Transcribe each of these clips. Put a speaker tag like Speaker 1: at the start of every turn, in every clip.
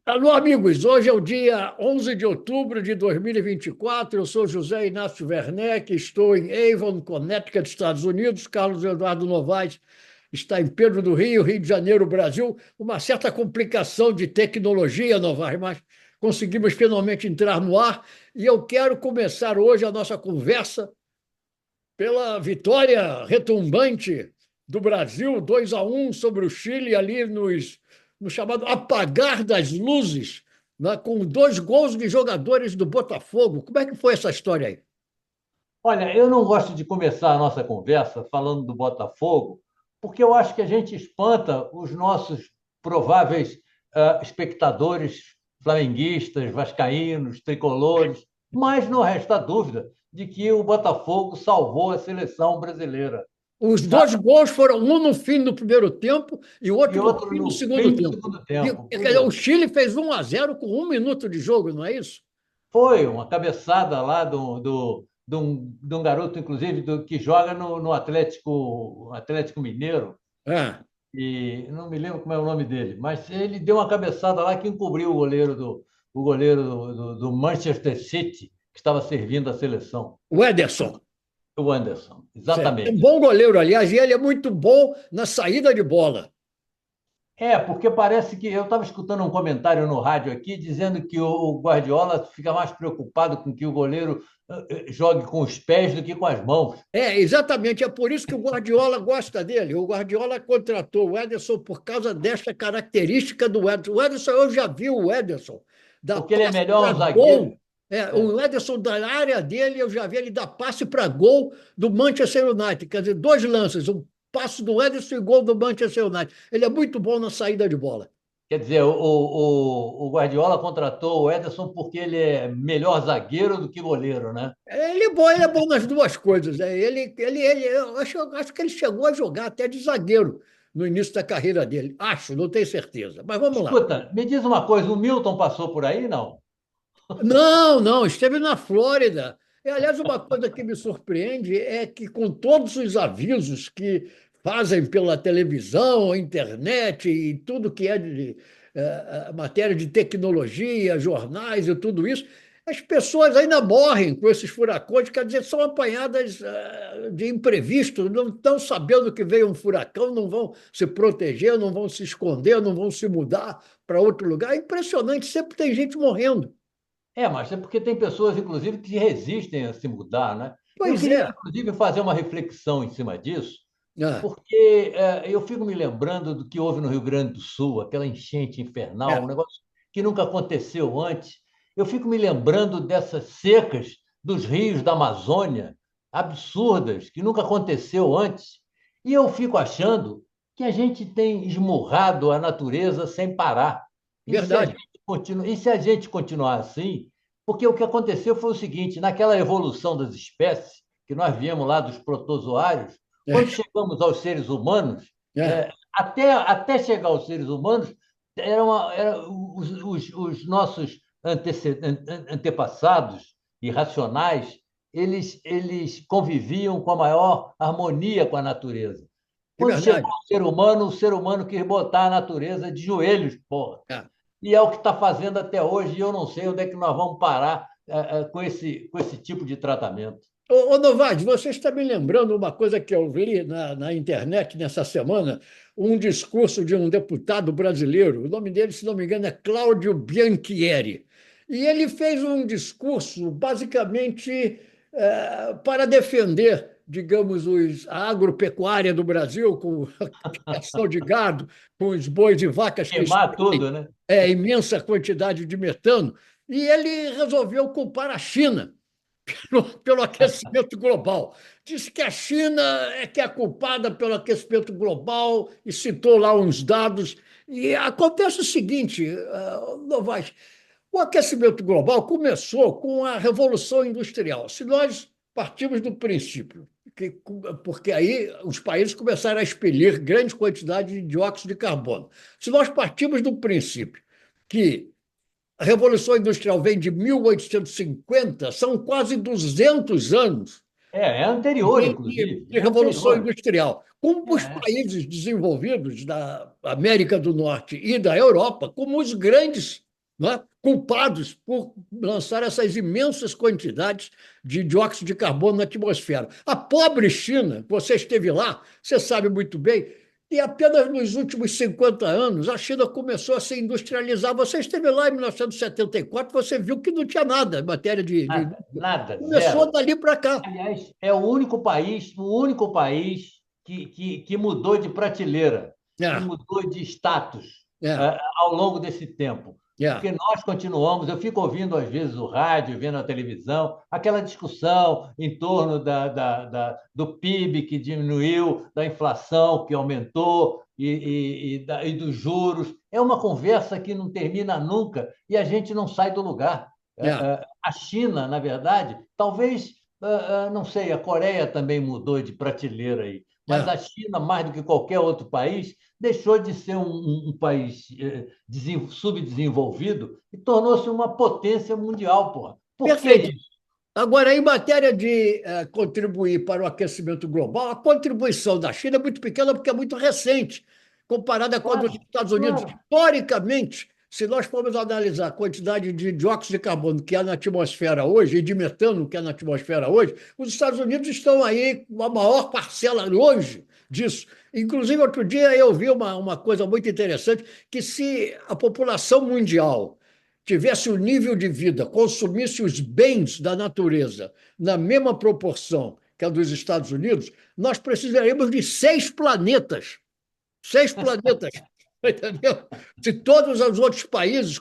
Speaker 1: Alô, amigos. Hoje é o dia 11 de outubro de 2024. Eu sou José Inácio Werneck, estou em Avon, Connecticut, Estados Unidos. Carlos Eduardo Novaes está em Pedro do Rio, Rio de Janeiro, Brasil. Uma certa complicação de tecnologia, Novaes, mas conseguimos finalmente entrar no ar. E eu quero começar hoje a nossa conversa pela vitória retumbante do Brasil, 2-1 sobre o Chile, ali no chamado apagar das luzes, né, com dois gols de jogadores do Botafogo. Como é que foi essa história aí?
Speaker 2: Olha, eu não gosto de começar a nossa conversa falando do Botafogo, porque eu acho que a gente espanta os nossos prováveis espectadores flamenguistas, vascaínos, tricolores, mas não resta dúvida de que o Botafogo salvou a seleção brasileira,
Speaker 1: Os
Speaker 2: tá?
Speaker 1: dois gols foram um no fim do primeiro tempo e o
Speaker 2: E
Speaker 1: outro no
Speaker 2: outro
Speaker 1: fim do
Speaker 2: no
Speaker 1: segundo
Speaker 2: fim do
Speaker 1: tempo.
Speaker 2: segundo
Speaker 1: E,
Speaker 2: tempo.
Speaker 1: quer
Speaker 2: Pois
Speaker 1: dizer, o
Speaker 2: é.
Speaker 1: Chile fez 1-0 com 1 minuto de jogo, não é isso?
Speaker 2: Foi uma cabeçada lá de um garoto, inclusive, que joga no Atlético Mineiro.
Speaker 1: É.
Speaker 2: E não me lembro como é o nome dele, mas ele deu uma cabeçada lá que encobriu o goleiro do Manchester City, que estava servindo a seleção,
Speaker 1: O Ederson.
Speaker 2: o Anderson.
Speaker 1: Certo. É um
Speaker 2: Exatamente.
Speaker 1: bom goleiro, aliás, e ele é muito bom na saída de bola.
Speaker 2: Porque parece que eu estava escutando um comentário no rádio aqui dizendo que o Guardiola fica mais preocupado com que o goleiro jogue com os pés do que com as mãos.
Speaker 1: É, exatamente. É por isso que o Guardiola gosta dele. O Guardiola contratou o Ederson por causa desta característica do Ederson. O Ederson, eu já vi o Ederson dar
Speaker 2: Porque ele é
Speaker 1: passe para
Speaker 2: melhor zagueiro.
Speaker 1: gol. É,
Speaker 2: É.
Speaker 1: o Ederson da área dele, eu já vi ele dar passe para gol do Manchester United. Quer dizer, dois lances, um passe do Ederson e gol do Manchester United. Ele é muito bom na saída de bola.
Speaker 2: Quer dizer, o Guardiola contratou o Ederson porque ele é melhor zagueiro do que goleiro, né?
Speaker 1: Ele é bom nas duas coisas. Né? Eu acho que ele chegou a jogar até de zagueiro no início da carreira dele. Acho, não tenho certeza. Mas vamos lá.
Speaker 2: Escuta, me diz uma coisa, o Milton passou por aí, não?
Speaker 1: Não, não, esteve na Flórida. E, aliás, uma coisa que me surpreende é que, com todos os avisos que fazem pela televisão, internet e tudo que é de matéria de tecnologia, jornais e tudo isso, as pessoas ainda morrem com esses furacões, quer dizer, são apanhadas de imprevisto, não estão sabendo que veio um furacão, não vão se proteger, não vão se esconder, não vão se mudar para outro lugar. É impressionante, sempre tem gente morrendo.
Speaker 2: Mas é porque tem pessoas, inclusive, que resistem a se mudar, né? Eu
Speaker 1: Pois
Speaker 2: queria,
Speaker 1: é.
Speaker 2: inclusive, fazer uma reflexão em cima disso,
Speaker 1: Ah,
Speaker 2: porque eu fico me lembrando do que houve no Rio Grande do Sul, aquela enchente infernal, um
Speaker 1: é,
Speaker 2: negócio que nunca aconteceu antes. Eu fico me lembrando dessas secas dos rios da Amazônia, absurdas, que nunca aconteceu antes. E eu fico achando que a gente tem esmurrado a natureza sem parar. E se a
Speaker 1: verdade.
Speaker 2: gente e se a gente continuar assim, porque o que aconteceu foi o seguinte: naquela evolução das espécies, que nós viemos lá dos protozoários, quando
Speaker 1: É,
Speaker 2: chegamos aos seres humanos,
Speaker 1: é,
Speaker 2: até chegar aos seres humanos, os nossos antepassados irracionais, eles conviviam com a maior harmonia com a natureza.
Speaker 1: é
Speaker 2: Quando chegou
Speaker 1: verdade.
Speaker 2: o ser humano quis botar a natureza de joelhos, porra.
Speaker 1: É.
Speaker 2: E é o que está fazendo até hoje, e eu não sei onde é que nós vamos parar com esse tipo de tratamento.
Speaker 1: Ô, Novaes, você está me lembrando uma coisa que eu li na internet nessa semana, um discurso de um deputado brasileiro, o nome dele, se não me engano, é Cláudio Bianchieri. E ele fez um discurso basicamente para defender, digamos, a agropecuária do Brasil, com a criação de gado, com os bois e vacas que
Speaker 2: Queimar
Speaker 1: expõem
Speaker 2: tudo, né?
Speaker 1: imensa quantidade de metano, e ele resolveu culpar a China pelo aquecimento global. Disse que a China é que é a culpada pelo aquecimento global e citou lá uns dados. E acontece o seguinte, Novaes, o aquecimento global começou com a Revolução Industrial. Se nós partimos do princípio que, porque aí os países começaram a expelir grandes quantidades de dióxido de carbono. Se nós partimos do princípio que a Revolução Industrial vem de 1850, são quase 200 anos
Speaker 2: É anterior,
Speaker 1: de,
Speaker 2: inclusive.
Speaker 1: de
Speaker 2: É
Speaker 1: Revolução
Speaker 2: anterior.
Speaker 1: Industrial. Como os
Speaker 2: É.
Speaker 1: países desenvolvidos da América do Norte e da Europa, como os grandes. não é? Culpados por lançar essas imensas quantidades de dióxido de carbono na atmosfera. A pobre China, você esteve lá, você sabe muito bem, e apenas nos últimos 50 anos a China começou a se industrializar. Você esteve lá em 1974, você viu que não tinha nada em matéria de.
Speaker 2: Nada, nada,
Speaker 1: Começou
Speaker 2: zero.
Speaker 1: dali para cá.
Speaker 2: Aliás, é o único país que mudou de prateleira, que
Speaker 1: É,
Speaker 2: mudou de status
Speaker 1: é,
Speaker 2: ao longo desse tempo.
Speaker 1: é,
Speaker 2: Porque nós continuamos, eu fico ouvindo às vezes o rádio, vendo a televisão, aquela discussão em torno do PIB que diminuiu, da inflação que aumentou e dos juros. É uma conversa que não termina nunca e a gente não sai do lugar.
Speaker 1: é,
Speaker 2: A China, na verdade, talvez não sei, a Coreia também mudou de prateleira aí, mas
Speaker 1: é.
Speaker 2: a China, mais do que qualquer outro país, deixou de ser um país subdesenvolvido e tornou-se uma potência mundial, porra. Por que
Speaker 1: Perfeito.
Speaker 2: isso?
Speaker 1: Agora, em matéria de contribuir para o aquecimento global, a contribuição da China é muito pequena porque é muito recente, comparada com a dos
Speaker 2: Claro,
Speaker 1: Estados Unidos.
Speaker 2: claro.
Speaker 1: Historicamente, se nós formos analisar a quantidade de dióxido de carbono que há na atmosfera hoje e de metano que há na atmosfera hoje, os Estados Unidos estão aí com a maior parcela longe disso. Inclusive, outro dia eu vi uma coisa muito interessante, que se a população mundial tivesse o nível de vida, consumisse os bens da natureza na mesma proporção que a dos Estados Unidos, nós precisaríamos de 6 planetas. 6 planetas. Entendeu? Se todos os outros países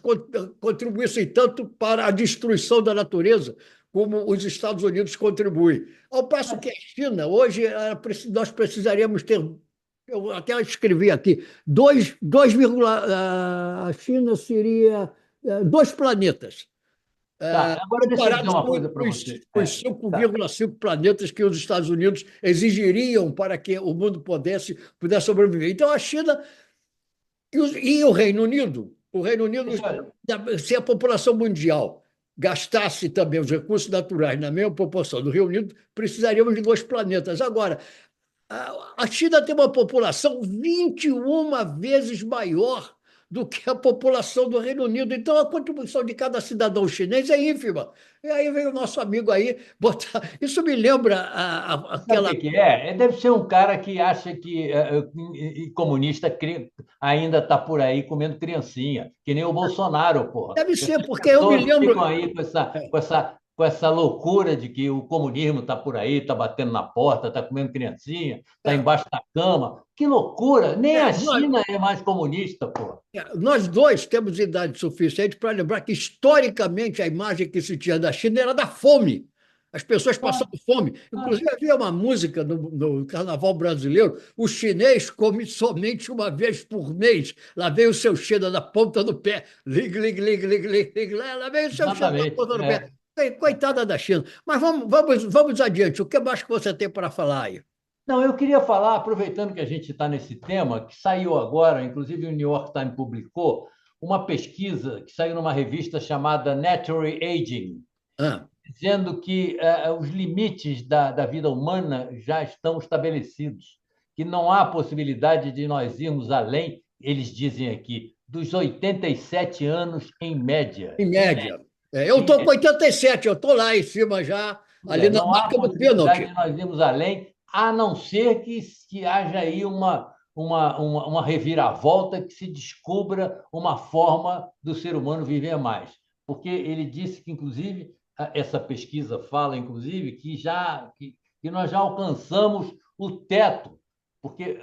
Speaker 1: contribuíssem tanto para a destruição da natureza como os Estados Unidos contribuem. Ao passo que a China, hoje, nós precisaríamos ter. Eu até escrevi aqui, 2, a China seria 2 planetas,
Speaker 2: Tá, agora deixa eu dizer
Speaker 1: comparados
Speaker 2: uma
Speaker 1: com
Speaker 2: coisa para
Speaker 1: os,
Speaker 2: você.
Speaker 1: com os
Speaker 2: Tá.
Speaker 1: 5,5 planetas que os Estados Unidos exigiriam para que o mundo pudesse sobreviver. Então, a China e o Reino Unido,
Speaker 2: Deixa,
Speaker 1: se a população mundial gastasse também os recursos naturais na mesma proporção do Reino Unido, precisaríamos de 2 planetas. Agora, a China tem uma população 21 vezes maior do que a população do Reino Unido. Então, a contribuição de cada cidadão chinês é ínfima. E aí vem o nosso amigo aí botar. Isso me lembra
Speaker 2: Sabe o
Speaker 1: aquela.
Speaker 2: que que é? Deve ser um cara que acha que comunista ainda está por aí comendo criancinha, que nem o Bolsonaro, porra.
Speaker 1: Deve ser,
Speaker 2: Essas
Speaker 1: porque eu me
Speaker 2: pessoas que
Speaker 1: lembro.
Speaker 2: ficam aí com essa loucura de que o comunismo está por aí, está batendo na porta, está comendo criancinha, está
Speaker 1: É,
Speaker 2: embaixo da cama. Que loucura! Nem a
Speaker 1: nós,
Speaker 2: China é mais comunista, porra.
Speaker 1: nós dois temos idade suficiente para lembrar que, historicamente, a imagem que se tinha da China era da fome. As pessoas passando fome.
Speaker 2: Ah,
Speaker 1: Inclusive, havia uma música no Carnaval brasileiro: o chinês come somente uma vez por mês. Lá vem o seu cheiro da ponta do pé. Lig, lig, lig, lig, lig, lig. Lá vem o seu cheiro da
Speaker 2: exatamente.
Speaker 1: ponta do pé. Coitada da China. Mas vamos adiante. O que mais que você tem para falar aí?
Speaker 2: Não, eu queria falar, aproveitando que a gente está nesse tema, que saiu agora, inclusive o New York Times publicou, uma pesquisa que saiu numa revista chamada Natural Aging,
Speaker 1: Ah,
Speaker 2: dizendo que os limites da vida humana já estão estabelecidos, que não há possibilidade de nós irmos além, eles dizem aqui, dos 87 anos em média.
Speaker 1: em
Speaker 2: Em média.
Speaker 1: média. Eu
Speaker 2: Em
Speaker 1: estou com
Speaker 2: média.
Speaker 1: 87, eu estou lá em cima já, ali na
Speaker 2: Não há
Speaker 1: marca do
Speaker 2: possibilidade
Speaker 1: pênalti.
Speaker 2: de nós irmos além, a não ser que haja aí uma reviravolta, que se descubra uma forma do ser humano viver mais. Porque ele disse que, inclusive, essa pesquisa fala, inclusive, que nós já alcançamos o teto, porque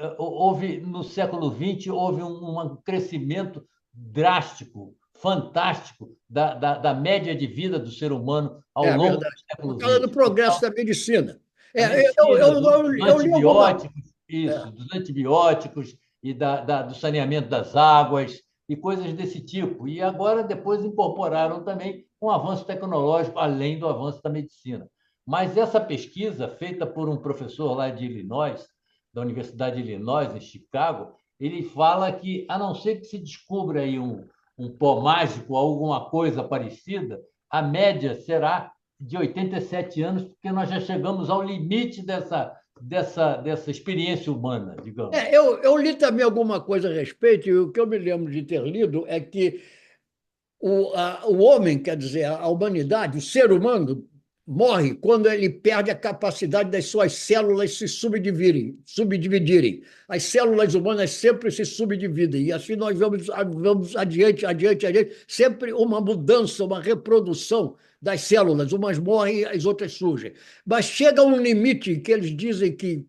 Speaker 2: no século XX houve um crescimento drástico, fantástico da média de vida do ser humano ao
Speaker 1: É
Speaker 2: longo do
Speaker 1: verdade. Por
Speaker 2: século
Speaker 1: causa do
Speaker 2: XX.
Speaker 1: progresso da medicina.
Speaker 2: A
Speaker 1: Eu,
Speaker 2: medicina,
Speaker 1: eu, eu,
Speaker 2: dos
Speaker 1: eu li alguma.
Speaker 2: antibióticos, isso,
Speaker 1: É,
Speaker 2: dos antibióticos e do saneamento das águas e coisas desse tipo. E agora, depois, incorporaram também um avanço tecnológico, além do avanço da medicina. Mas essa pesquisa, feita por um professor lá de Illinois, da Universidade de Illinois, em Chicago, ele fala que, a não ser que se descubra aí um pó mágico, alguma coisa parecida, a média será de 87 anos, porque nós já chegamos ao limite dessa experiência humana, digamos.
Speaker 1: eu li também alguma coisa a respeito, e o que eu me lembro de ter lido é que o homem, quer dizer, a humanidade, o ser humano, morre quando ele perde a capacidade das suas células se subdividirem. As células humanas sempre se subdividem, e assim nós vamos adiante, adiante, adiante, sempre uma mudança, uma reprodução das células, umas morrem, as outras surgem. Mas chega um limite em que eles dizem que,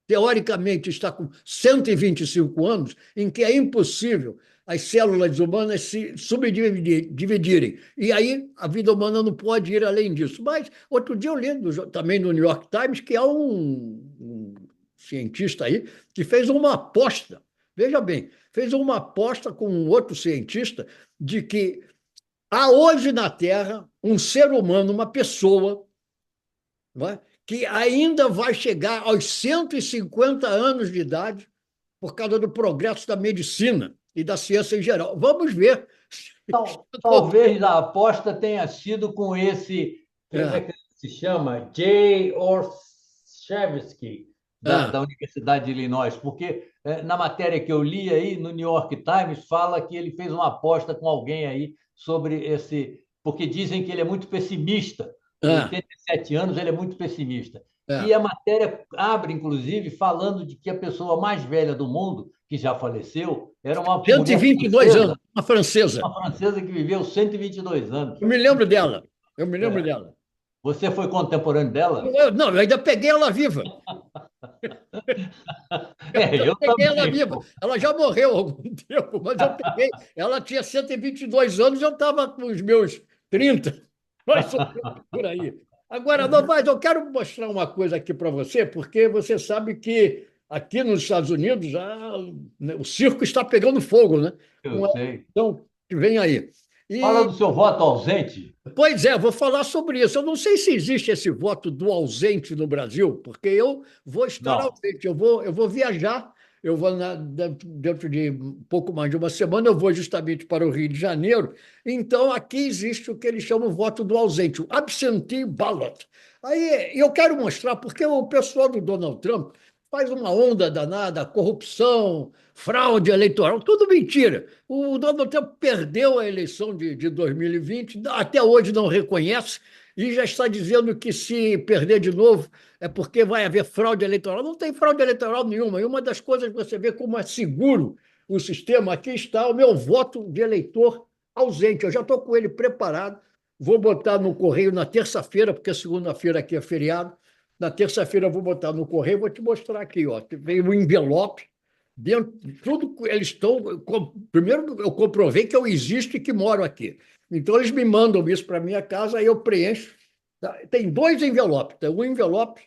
Speaker 1: teoricamente, está com 125 anos, em que é impossível as células humanas se subdividirem. E aí a vida humana não pode ir além disso. Mas outro dia eu li também no New York Times que há um cientista aí que fez uma aposta, veja bem, fez uma aposta com um outro cientista de que há hoje na Terra um ser humano, uma pessoa, não é? Que ainda vai chegar aos 150 anos de idade por causa do progresso da medicina e da ciência em geral. Vamos ver.
Speaker 2: Talvez a aposta tenha sido com esse, como é
Speaker 1: É,
Speaker 2: que se chama? Jay Orshevsky,
Speaker 1: é.
Speaker 2: da Universidade de Illinois, porque na matéria que eu li aí no New York Times fala que ele fez uma aposta com alguém aí sobre esse, porque dizem que ele é muito pessimista. Com
Speaker 1: É,
Speaker 2: 87 anos, ele é muito pessimista. E
Speaker 1: é.
Speaker 2: a matéria abre, inclusive, falando de que a pessoa mais velha do mundo, que já faleceu, era uma
Speaker 1: Cento e
Speaker 2: mulher
Speaker 1: vinte e dois
Speaker 2: francesa,
Speaker 1: anos, uma francesa.
Speaker 2: uma francesa que viveu 122 anos.
Speaker 1: Eu me lembro dela. Eu me lembro
Speaker 2: É.
Speaker 1: dela.
Speaker 2: Você foi contemporâneo dela?
Speaker 1: Não, eu ainda peguei ela viva. Eu
Speaker 2: Eu
Speaker 1: peguei ela
Speaker 2: também,
Speaker 1: viva.
Speaker 2: pô.
Speaker 1: Ela já morreu há algum tempo, mas eu peguei. Ela tinha 122 anos, eu estava com os meus 30, mais ou menos por aí. Agora, Novaes, eu quero mostrar uma coisa aqui para você, porque você sabe que aqui nos Estados Unidos né, o circo está pegando fogo, né?
Speaker 2: Eu
Speaker 1: Com a
Speaker 2: sei.
Speaker 1: eleição que vem aí.
Speaker 2: Fala
Speaker 1: E
Speaker 2: do seu voto ausente.
Speaker 1: Pois é, vou falar sobre isso. Eu não sei se existe esse voto do ausente no Brasil, porque eu vou estar
Speaker 2: Não.
Speaker 1: ausente, eu vou viajar, dentro de um pouco mais de uma semana, eu vou justamente para o Rio de Janeiro. Então, aqui existe o que eles chamam de voto do ausente, o absentee ballot. Aí eu quero mostrar, porque o pessoal do Donald Trump faz uma onda danada, corrupção, fraude eleitoral, tudo mentira. O Donald Trump perdeu a eleição de 2020, até hoje não reconhece, e já está dizendo que se perder de novo é porque vai haver fraude eleitoral. Não tem fraude eleitoral nenhuma. E uma das coisas que você vê como é seguro o sistema, aqui está o meu voto de eleitor ausente. Eu já estou com ele preparado. Vou botar no correio na terça-feira, porque segunda-feira aqui é feriado. Na terça-feira eu vou botar no correio, vou te mostrar aqui, ó. Veio um envelope dentro, tudo eles estão. Primeiro, eu comprovei que eu existo e que moro aqui. Então, eles me mandam isso para minha casa, aí eu preencho. Tem dois envelopes: tem um envelope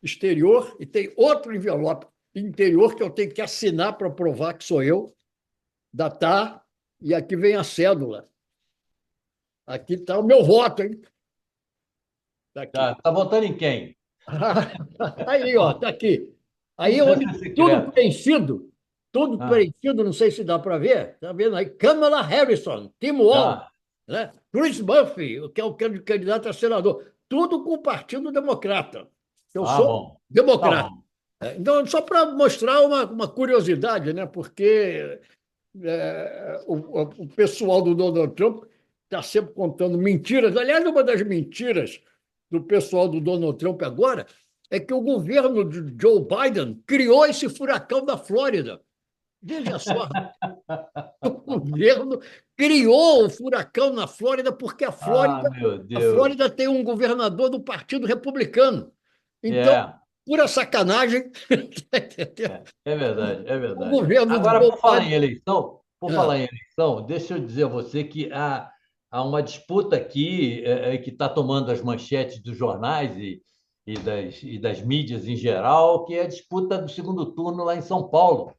Speaker 1: exterior e tem outro envelope interior que eu tenho que assinar para provar que sou eu, datar, e aqui vem a cédula. Aqui está o meu voto, hein? Está aqui.
Speaker 2: Tá votando em quem?
Speaker 1: Aí, ó, está aqui. Aí,
Speaker 2: Deve
Speaker 1: onde
Speaker 2: ser secreto.
Speaker 1: tudo
Speaker 2: Ah,
Speaker 1: preenchido, não sei se dá para ver, está vendo aí? Kamala Harrison, Tim Walz,
Speaker 2: tá.
Speaker 1: né? Chris Murphy, que é o candidato a senador, tudo com o Partido Democrata. Eu
Speaker 2: Ah,
Speaker 1: sou
Speaker 2: bom. Tá
Speaker 1: democrata.
Speaker 2: bom.
Speaker 1: Então, só para mostrar uma curiosidade, né? Porque o pessoal do Donald Trump está sempre contando mentiras. Aliás, uma das mentiras do pessoal do Donald Trump agora é que o governo de Joe Biden criou esse furacão da Flórida. Veja só, o governo criou o furacão na Flórida porque
Speaker 2: Ah, meu
Speaker 1: A
Speaker 2: Deus.
Speaker 1: Flórida tem um governador do Partido Republicano. Então,
Speaker 2: É,
Speaker 1: pura sacanagem,
Speaker 2: é verdade, é
Speaker 1: o
Speaker 2: verdade.
Speaker 1: governo de
Speaker 2: Agora,
Speaker 1: Joe Biden.
Speaker 2: por
Speaker 1: Ah,
Speaker 2: falar em eleição, deixa eu dizer a você que há uma disputa aqui que está tomando as manchetes dos jornais e das mídias em geral, que é a disputa do segundo turno lá em São Paulo,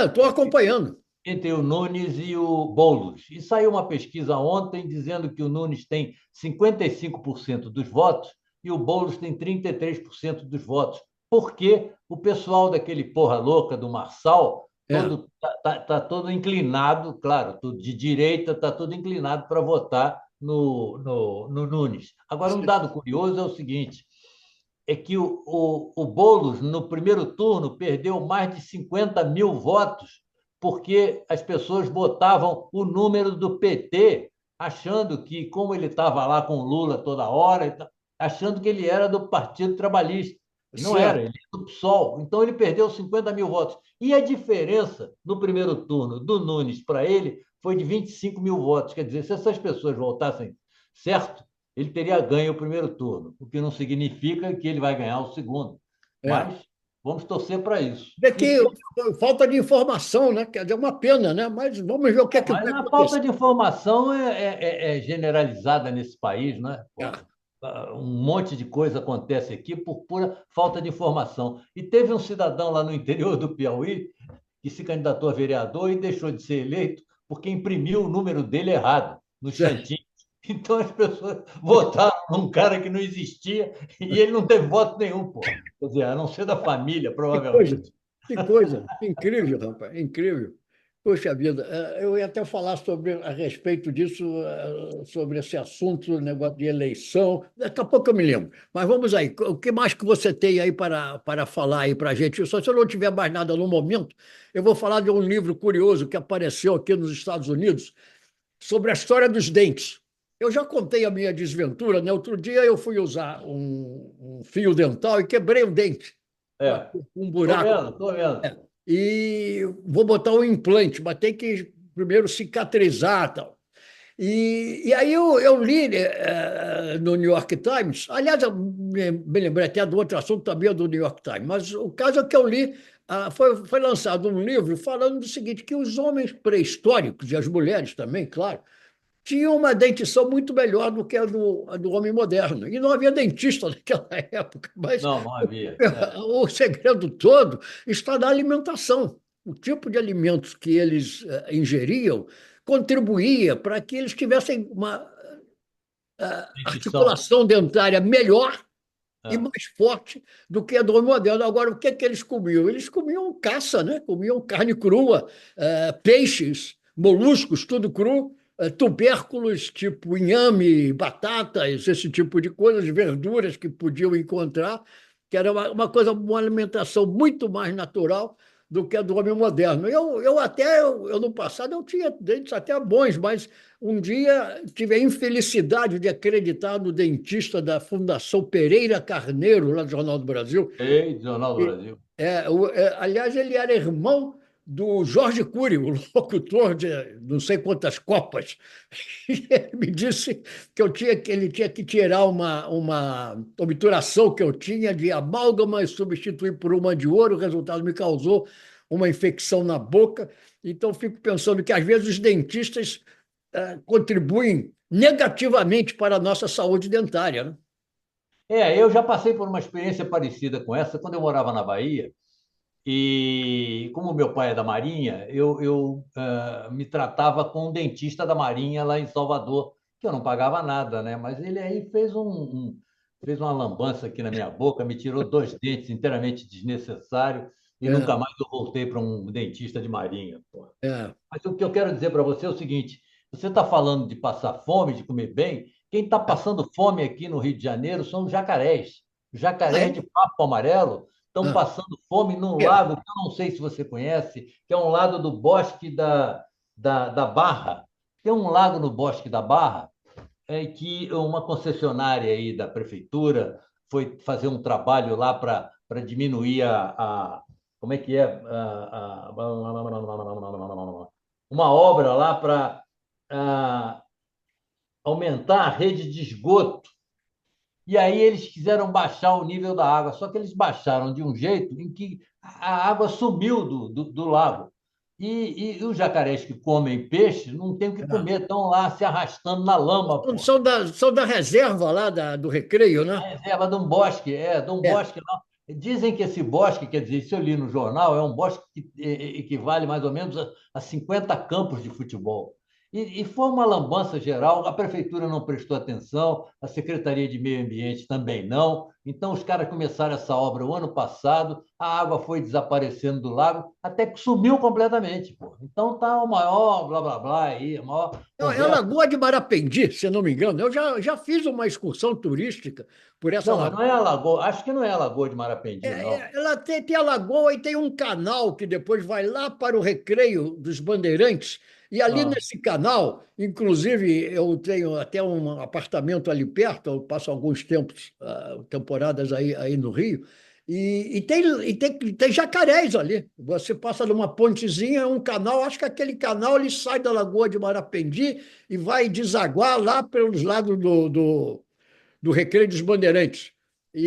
Speaker 1: estou acompanhando.
Speaker 2: entre o Nunes e o Boulos. E saiu uma pesquisa ontem dizendo que o Nunes tem 55% dos votos e o Boulos tem 33% dos votos. Porque o pessoal daquele porra louca do Marçal
Speaker 1: É.
Speaker 2: todo tá todo inclinado, claro, tudo de direita, está todo inclinado para votar no Nunes. Agora, um dado curioso é o seguinte: é que o Boulos, no primeiro turno, perdeu mais de 50 mil votos, porque as pessoas votavam o número do PT achando que, como ele estava lá com o Lula toda hora, achando que ele era do Partido Trabalhista. E não era,
Speaker 1: Certo.
Speaker 2: ele era do PSOL. Então, ele perdeu 50 mil votos. E a diferença no primeiro turno do Nunes para ele foi de 25 mil votos. Quer dizer, se essas pessoas voltassem certo, ele teria ganho o primeiro turno, o que não significa que ele vai ganhar o segundo.
Speaker 1: É.
Speaker 2: Mas vamos torcer para isso.
Speaker 1: É que falta de informação, né? Quer dizer, é uma pena, né? Mas vamos ver o que é que
Speaker 2: Mas
Speaker 1: vai
Speaker 2: a falta
Speaker 1: acontecer.
Speaker 2: de informação é generalizada nesse país, né?
Speaker 1: É.
Speaker 2: Pô, um monte de coisa acontece aqui por pura falta de informação. E teve um cidadão lá no interior do Piauí que se candidatou a vereador e deixou de ser eleito porque imprimiu o número dele errado, no
Speaker 1: Certo.
Speaker 2: Xantim. Então as pessoas votaram num cara que não existia e ele não teve voto nenhum, pô. Quer dizer, a não ser da família,
Speaker 1: Que coisa,
Speaker 2: provavelmente.
Speaker 1: que coisa. Incrível, rapaz, incrível. Poxa vida, eu ia até falar a respeito disso, sobre esse assunto, negócio de eleição. Daqui a pouco eu me lembro. Mas vamos aí, o que mais que você tem aí para falar aí para a gente? Só se eu não tiver mais nada no momento, eu vou falar de um livro curioso que apareceu aqui nos Estados Unidos sobre a história dos dentes. Eu já contei a minha desventura, né? Outro dia eu fui usar um fio dental e quebrei o dente,
Speaker 2: É,
Speaker 1: um
Speaker 2: tô
Speaker 1: buraco.
Speaker 2: vendo, tô vendo.
Speaker 1: E vou botar um implante, mas tem que primeiro cicatrizar tal. E aí eu li no New York Times, aliás, eu me lembrei até do outro assunto também do New York Times, mas o caso é que eu li, foi lançado um livro falando do seguinte, que os homens pré-históricos, e as mulheres também, claro, tinham uma dentição muito melhor do que a do homem moderno. E não havia dentista naquela época, mas
Speaker 2: Não, não havia. É.
Speaker 1: o segredo todo está na alimentação. O tipo de alimentos que eles ingeriam contribuía para que eles tivessem uma
Speaker 2: Dentição.
Speaker 1: articulação dentária melhor e
Speaker 2: É.
Speaker 1: mais forte do que a do homem moderno. Agora, o que é que eles comiam? Eles comiam caça, né? Comiam carne crua, peixes, moluscos, tudo cru, tubérculos tipo inhame, batatas, esse tipo de coisas, verduras que podiam encontrar, que era uma alimentação muito mais natural do que a do homem moderno. Eu no passado, eu tinha dentes até bons, mas um dia tive a infelicidade de acreditar no dentista da Fundação Pereira Carneiro, lá do Jornal do Brasil.
Speaker 2: Ei, Jornal do
Speaker 1: E,
Speaker 2: Brasil.
Speaker 1: aliás, ele era irmão do Jorge Cury, o locutor de não sei quantas Copas. E ele me disse que ele tinha que tirar uma obturação que eu tinha de amálgama e substituir por uma de ouro. O resultado me causou uma infecção na boca. Então, fico pensando que, às vezes, os dentistas contribuem negativamente para a nossa saúde dentária, né?
Speaker 2: Eu já passei por uma experiência parecida com essa quando eu morava na Bahia. E como meu pai é da Marinha, eu me tratava com um dentista da Marinha lá em Salvador, que eu não pagava nada, né? Mas ele aí fez uma lambança aqui na minha boca, me tirou dois dentes inteiramente desnecessários e nunca
Speaker 1: É,
Speaker 2: mais eu voltei para um dentista de Marinha. Pô.
Speaker 1: é.
Speaker 2: Mas o que eu quero dizer para você é o seguinte: você está falando de passar fome, de comer bem. Quem está passando fome aqui no Rio de Janeiro são os jacarés. Os
Speaker 1: Ah,
Speaker 2: jacarés
Speaker 1: é?
Speaker 2: de papo amarelo estão
Speaker 1: Ah,
Speaker 2: passando fome num
Speaker 1: é.
Speaker 2: lago que eu não sei se você conhece, que é um lago do Bosque da Barra. Tem um lago no Bosque da Barra que uma concessionária aí da prefeitura foi fazer um trabalho lá para diminuir como é que é? Uma obra lá para aumentar a rede de esgoto. E aí eles quiseram baixar o nível da água, só que eles baixaram de um jeito em que a água sumiu do lago. E os jacarés que comem peixe não têm o que
Speaker 1: É.
Speaker 2: comer, estão lá se arrastando na lama, pô.
Speaker 1: São da reserva lá do Recreio,
Speaker 2: A
Speaker 1: né?
Speaker 2: reserva de um bosque, de um
Speaker 1: É.
Speaker 2: bosque lá. Dizem que esse bosque, quer dizer, isso eu li no jornal, é um bosque que equivale mais ou menos a 50 campos de futebol. E foi uma lambança geral, a prefeitura não prestou atenção, a Secretaria de Meio Ambiente também não. Então, os caras começaram essa obra o ano passado, a água foi desaparecendo do lago, até que sumiu completamente. Pô. Então, tá o maior blá blá blá aí, a maior
Speaker 1: É a
Speaker 2: conversa.
Speaker 1: Lagoa de Marapendi, se não me engano. Eu já fiz uma excursão turística por essa
Speaker 2: Não, mas não é
Speaker 1: lagoa.
Speaker 2: a lagoa, acho que não é a Lagoa de Marapendi, não.
Speaker 1: Ela tem a lagoa e tem um canal que depois vai lá para o Recreio dos Bandeirantes. E ali
Speaker 2: Ah,
Speaker 1: nesse canal, inclusive, eu tenho até um apartamento ali perto, eu passo alguns tempos, temporadas aí no Rio, e tem jacarés ali. Você passa numa pontezinha, um canal, acho que aquele canal ele sai da Lagoa de Marapendi e vai desaguar lá pelos lados do Recreio dos Bandeirantes.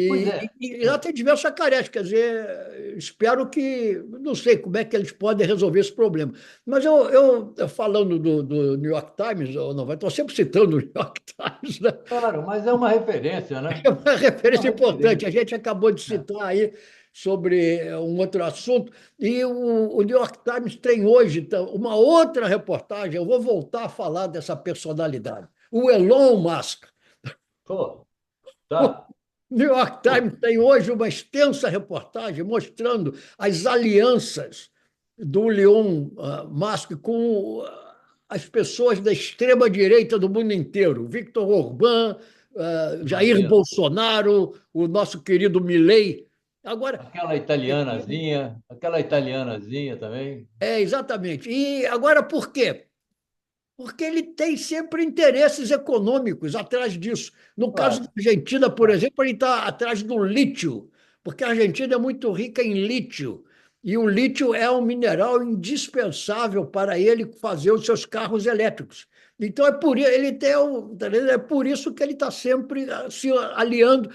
Speaker 2: pois
Speaker 1: E,
Speaker 2: é.
Speaker 1: e lá tem diversos jacarés, quer dizer, espero que, não sei como é que eles podem resolver esse problema. Mas eu falando do New York Times, ou não, estou sempre citando o New York Times, né?
Speaker 2: Claro, mas é uma referência, né?
Speaker 1: É uma
Speaker 2: É uma
Speaker 1: referência importante.
Speaker 2: referência.
Speaker 1: A gente acabou de
Speaker 2: É.
Speaker 1: citar aí sobre um outro assunto, e o New York Times tem hoje então, uma outra reportagem. Eu vou voltar a falar dessa personalidade, o Elon Musk.
Speaker 2: Pô,
Speaker 1: O
Speaker 2: tá.
Speaker 1: New York
Speaker 2: Pô,
Speaker 1: Times tem hoje uma extensa reportagem mostrando as alianças do Elon Musk com as pessoas da extrema-direita do mundo inteiro. Victor Orbán, Jair
Speaker 2: imagina.
Speaker 1: Bolsonaro, o nosso querido Milei. Agora,
Speaker 2: Aquela italianazinha também.
Speaker 1: exatamente. E agora por quê? Porque ele tem sempre interesses econômicos atrás disso. No caso da
Speaker 2: Claro.
Speaker 1: Argentina, por
Speaker 2: Claro.
Speaker 1: exemplo, ele está atrás do lítio, porque a Argentina é muito rica em lítio. E o lítio é um mineral indispensável para ele fazer os seus carros elétricos. Então, é por isso que ele está sempre se aliando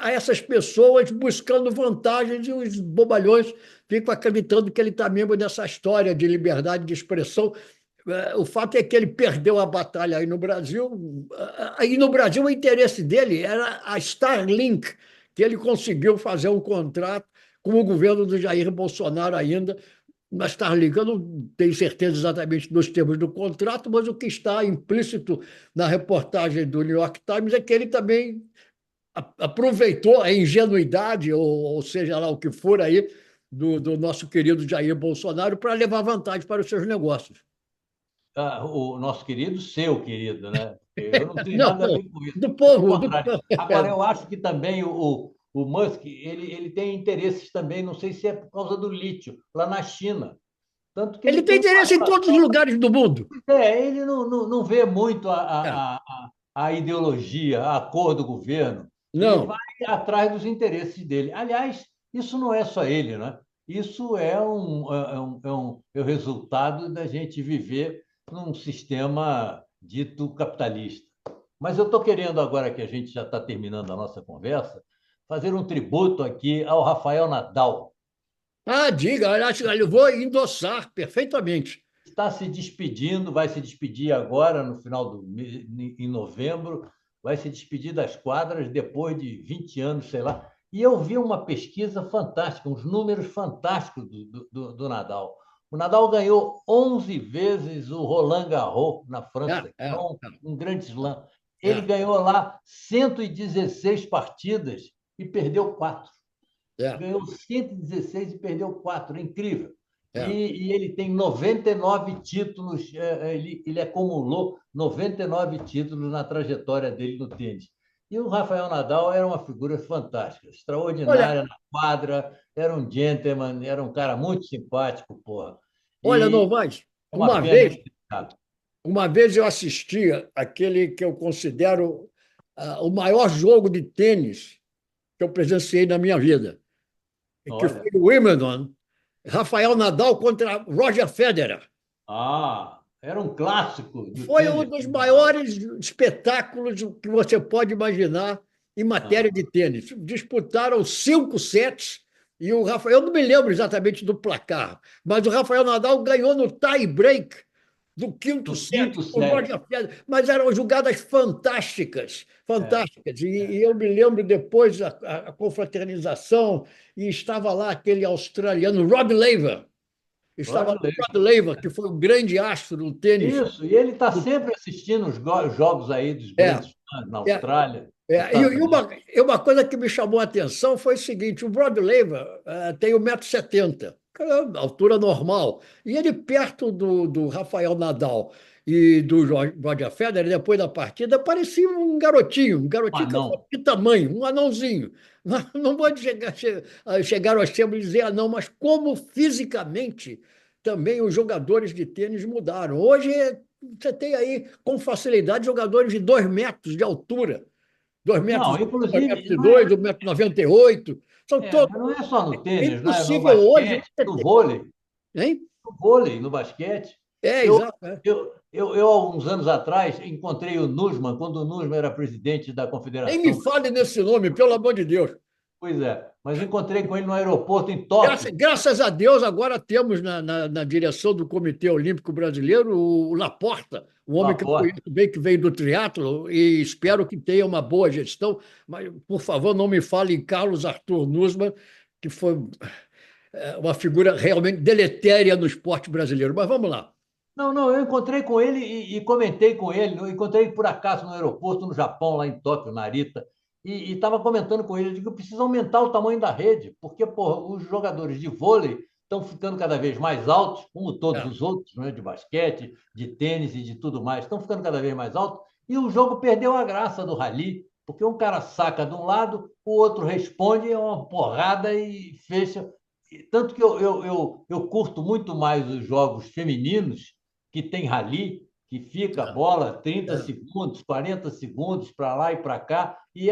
Speaker 1: a essas pessoas, buscando vantagens, e os bobalhões ficam acreditando que ele está mesmo nessa história de liberdade de expressão. O fato é que ele perdeu a batalha aí no Brasil. Aí no Brasil, o interesse dele era a Starlink, que ele conseguiu fazer um contrato com o governo do Jair Bolsonaro ainda. Na Starlink, eu não tenho certeza exatamente dos termos do contrato, mas o que está implícito na reportagem do New York Times é que ele também aproveitou a ingenuidade, ou seja lá o que for aí, do nosso querido Jair Bolsonaro para levar vantagem para os seus negócios.
Speaker 2: Ah, o nosso querido, seu querido, né? Eu não tenho
Speaker 1: Não,
Speaker 2: nada a ver com isso.
Speaker 1: do
Speaker 2: Pelo
Speaker 1: povo, do
Speaker 2: contrário.
Speaker 1: povo.
Speaker 2: Agora, eu acho que também o Musk, ele tem interesses também, não sei se é por causa do lítio, lá na China. Tanto que ele
Speaker 1: Ele tem
Speaker 2: tem uma
Speaker 1: interesse em todos os
Speaker 2: relação.
Speaker 1: lugares do mundo.
Speaker 2: Ele não vê muito
Speaker 1: É,
Speaker 2: a ideologia, a cor do governo. Ele vai
Speaker 1: não.
Speaker 2: atrás dos interesses dele. Aliás, isso não é só ele, né? Isso é o resultado da gente viver num sistema dito capitalista. Mas eu estou querendo, agora que a gente já está terminando a nossa conversa, fazer um tributo aqui ao Rafael Nadal.
Speaker 1: Diga, eu vou endossar perfeitamente.
Speaker 2: Está se despedindo, vai se despedir agora, no final em novembro, vai se despedir das quadras depois de 20 anos, sei lá. E eu vi uma pesquisa fantástica, uns números fantásticos do Nadal. O Nadal ganhou 11 vezes o Roland Garros na
Speaker 1: É,
Speaker 2: França, que é
Speaker 1: é,
Speaker 2: um grande slam. Ele
Speaker 1: é,
Speaker 2: ganhou lá 116 partidas e perdeu quatro.
Speaker 1: é,
Speaker 2: Ganhou 116 e perdeu quatro. Incrível.
Speaker 1: é.
Speaker 2: E ele tem 99 títulos, ele acumulou 99 títulos na trajetória dele no tênis. E o Rafael Nadal era uma figura fantástica,
Speaker 1: Olha,
Speaker 2: extraordinária na quadra, era um gentleman, era um cara muito simpático, porra.
Speaker 1: olha,
Speaker 2: E
Speaker 1: Novaes,
Speaker 2: é uma pena ele ter ficado.
Speaker 1: uma vez eu assistia aquele que eu considero o maior jogo de tênis que eu presenciei na minha vida, que foi
Speaker 2: Olha,
Speaker 1: o Wimbledon, Rafael Nadal contra Roger Federer.
Speaker 2: era um clássico do
Speaker 1: Foi um
Speaker 2: tênis
Speaker 1: dos
Speaker 2: mundial.
Speaker 1: maiores espetáculos que você pode imaginar em matéria de
Speaker 2: Ah,
Speaker 1: tênis. Disputaram 5 sets e o Rafael, eu não me lembro exatamente do placar, mas o Rafael Nadal ganhou no tie-break do quinto
Speaker 2: no
Speaker 1: set,
Speaker 2: quinto
Speaker 1: o
Speaker 2: set.
Speaker 1: Roger Federer, mas eram jogadas fantásticas,
Speaker 2: É,
Speaker 1: fantásticas. E eu me lembro depois a confraternização, e estava lá aquele australiano, Rod Laver, estava lá
Speaker 2: olha,
Speaker 1: o Rod Laver, que foi um grande astro do tênis.
Speaker 2: isso, e ele está sempre assistindo os jogos aí dos
Speaker 1: É,
Speaker 2: grandes fãs na
Speaker 1: é,
Speaker 2: Austrália, nos
Speaker 1: É, e,
Speaker 2: Estados
Speaker 1: e
Speaker 2: Unidos.
Speaker 1: uma coisa que me chamou a atenção foi o seguinte: o Rod Laver tem 1,70 m, que é a altura normal, e ele perto do Rafael Nadal e do Roger Federer, depois da partida, parecia um garotinho
Speaker 2: Ah,
Speaker 1: que eu falo,
Speaker 2: não.
Speaker 1: de tamanho, um anãozinho. Não pode chegar aos termos e dizer anão, mas como fisicamente também os jogadores de tênis mudaram. Hoje você tem aí, com facilidade, jogadores de 2 metros de altura. 2
Speaker 2: Não,
Speaker 1: metros, 2 metros
Speaker 2: inclusive,
Speaker 1: e
Speaker 2: não é,
Speaker 1: dois, 1,98 m. São todos.
Speaker 2: mas não é só no
Speaker 1: É
Speaker 2: tênis, né? No
Speaker 1: impossível hoje
Speaker 2: basquete,
Speaker 1: você
Speaker 2: no
Speaker 1: ter.
Speaker 2: vôlei.
Speaker 1: Hein?
Speaker 2: No vôlei, no basquete.
Speaker 1: É,
Speaker 2: Eu,
Speaker 1: exato. É.
Speaker 2: há uns anos atrás, encontrei o Nussmann, quando o Nussmann era presidente da
Speaker 1: Nem me
Speaker 2: Confederação.
Speaker 1: fale nesse nome, pelo amor de Deus.
Speaker 2: Pois é, mas encontrei com ele no aeroporto em Tóquio.
Speaker 1: Graças a Deus, agora temos na direção do Comitê Olímpico Brasileiro o Laporta, um homem que eu
Speaker 2: Laporte.
Speaker 1: conheço bem, que veio do triatlo, e espero que tenha uma boa gestão. Mas, por favor, não me fale em Carlos Arthur Nussmann, que foi uma figura realmente deletéria no esporte brasileiro. Mas vamos lá.
Speaker 2: Não, não, eu encontrei com ele e comentei com ele. Eu encontrei por acaso no aeroporto, no Japão, lá em Tóquio, Narita, e estava comentando com ele. Eu digo, precisa aumentar o tamanho da rede, porque pô, os jogadores de vôlei estão ficando cada vez mais altos, como todos
Speaker 1: É,
Speaker 2: os outros, né, de basquete, de tênis e de tudo mais, estão ficando cada vez mais altos, e o jogo perdeu a graça do rally, porque um cara saca de um lado, o outro responde, é uma porrada e fecha. Tanto que eu curto muito mais os jogos femininos que tem rally, que fica a bola 30
Speaker 1: é.
Speaker 2: segundos, 40 segundos para lá e para cá, e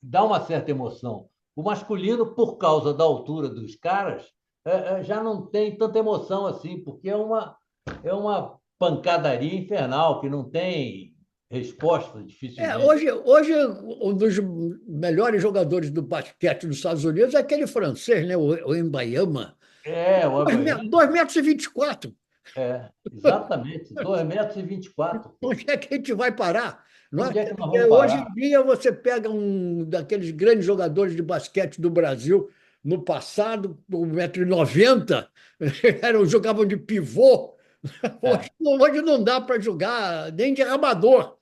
Speaker 2: dá uma certa emoção. O masculino, por causa da altura dos caras, já não tem tanta emoção assim, porque é uma pancadaria infernal, que não tem resposta, dificilmente.
Speaker 1: Hoje, um dos melhores jogadores do basquete dos Estados Unidos é aquele francês, né? O Embayama.
Speaker 2: O Abraham,
Speaker 1: 2 metros e 24.
Speaker 2: exatamente, 2,24 m, pô.
Speaker 1: Onde é que a gente vai parar? Não é?
Speaker 2: Onde é que nós
Speaker 1: Porque
Speaker 2: vamos
Speaker 1: hoje
Speaker 2: parar?
Speaker 1: em dia você pega um daqueles grandes jogadores de basquete do Brasil, no passado, 1,90 m, jogavam de pivô.
Speaker 2: É,
Speaker 1: Hoje não dá para jogar nem de armador.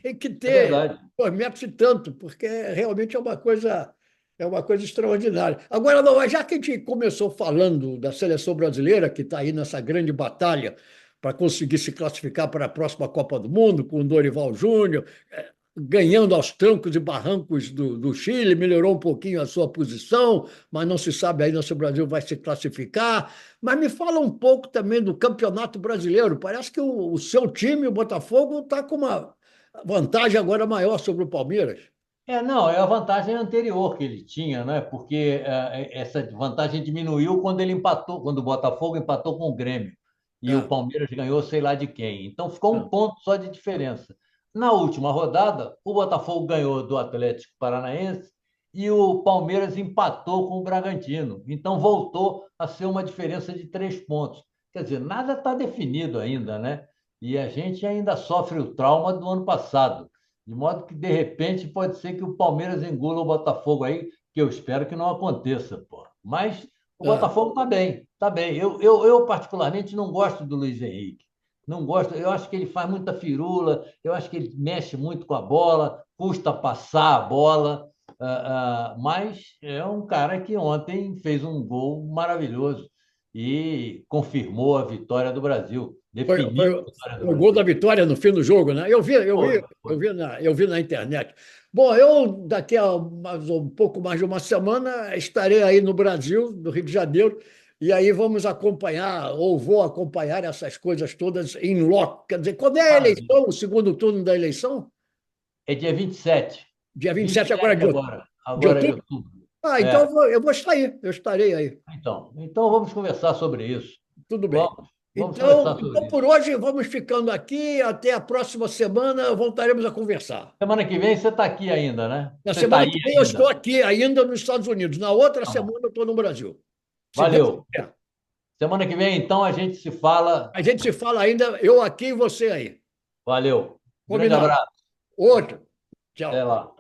Speaker 1: Tem que
Speaker 2: é
Speaker 1: ter
Speaker 2: verdade.
Speaker 1: 2 metros e tanto, porque realmente é uma coisa extraordinária. Agora, não, já que a gente começou falando da seleção brasileira, que está aí nessa grande batalha para conseguir se classificar para a próxima Copa do Mundo, com o Dorival Júnior, ganhando aos trancos e barrancos do Chile, melhorou um pouquinho a sua posição, mas não se sabe ainda se o Brasil vai se classificar. Mas me fala um pouco também do Campeonato Brasileiro. Parece que o seu time, o Botafogo, está com uma vantagem agora maior sobre o Palmeiras.
Speaker 2: Não, é a vantagem anterior que ele tinha, né? Porque essa vantagem diminuiu quando ele empatou, quando o Botafogo empatou com o Grêmio e o
Speaker 1: É,
Speaker 2: Palmeiras ganhou sei lá de quem. Então ficou
Speaker 1: é,
Speaker 2: um ponto só de diferença. Na última rodada, o Botafogo ganhou do Atlético Paranaense e o Palmeiras empatou com o Bragantino. Então voltou a ser uma diferença de 3 pontos. Quer dizer, nada está definido ainda, né? E a gente ainda sofre o trauma do ano passado. De modo que, de repente, pode ser que o Palmeiras engula o Botafogo aí, que eu espero que não aconteça, pô. Mas o
Speaker 1: é.
Speaker 2: Botafogo está bem, está bem. Eu, particularmente, não gosto do Luiz Henrique. Não gosto, eu acho que ele faz muita firula, eu acho que ele mexe muito com a bola, custa passar a bola, mas é um cara que ontem fez um gol maravilhoso e confirmou a vitória do Brasil,
Speaker 1: Foi,
Speaker 2: definiu
Speaker 1: foi,
Speaker 2: a vitória do
Speaker 1: foi o gol da
Speaker 2: Brasil.
Speaker 1: vitória no fim do jogo, né? Eu vi, eu
Speaker 2: Foi,
Speaker 1: vi,
Speaker 2: foi.
Speaker 1: eu vi na internet. Bom, eu daqui a um pouco mais de uma semana estarei aí no Brasil, no Rio de Janeiro, e aí vamos acompanhar, ou vou acompanhar essas coisas todas em loco. Quer dizer, quando é a
Speaker 2: Maravilha.
Speaker 1: eleição, o segundo turno da eleição?
Speaker 2: É dia 27.
Speaker 1: Dia vinte e
Speaker 2: vinte e
Speaker 1: sete agora
Speaker 2: sete
Speaker 1: de,
Speaker 2: agora.
Speaker 1: de
Speaker 2: Agora é
Speaker 1: outubro?
Speaker 2: outubro.
Speaker 1: Ah, então
Speaker 2: É.
Speaker 1: eu vou estar aí, eu estarei aí.
Speaker 2: Então vamos conversar sobre isso.
Speaker 1: Tudo bem.
Speaker 2: Vamos
Speaker 1: Então,
Speaker 2: conversar
Speaker 1: então,
Speaker 2: sobre
Speaker 1: por
Speaker 2: isso.
Speaker 1: hoje, vamos ficando aqui. Até a próxima semana, voltaremos a conversar.
Speaker 2: Semana que vem você está aqui ainda, né?
Speaker 1: Na
Speaker 2: Você está
Speaker 1: semana
Speaker 2: aí
Speaker 1: que vem eu estou
Speaker 2: ainda.
Speaker 1: aqui, ainda nos Estados Unidos. Na outra
Speaker 2: Tá bom.
Speaker 1: semana eu estou no Brasil. Se Deus
Speaker 2: Valeu.
Speaker 1: quiser.
Speaker 2: Semana que vem, então, a gente se fala.
Speaker 1: A gente se fala ainda, eu aqui e você aí.
Speaker 2: Valeu. Grande
Speaker 1: Combinado.
Speaker 2: abraço.
Speaker 1: Outro.
Speaker 2: Até
Speaker 1: Tchau.
Speaker 2: lá.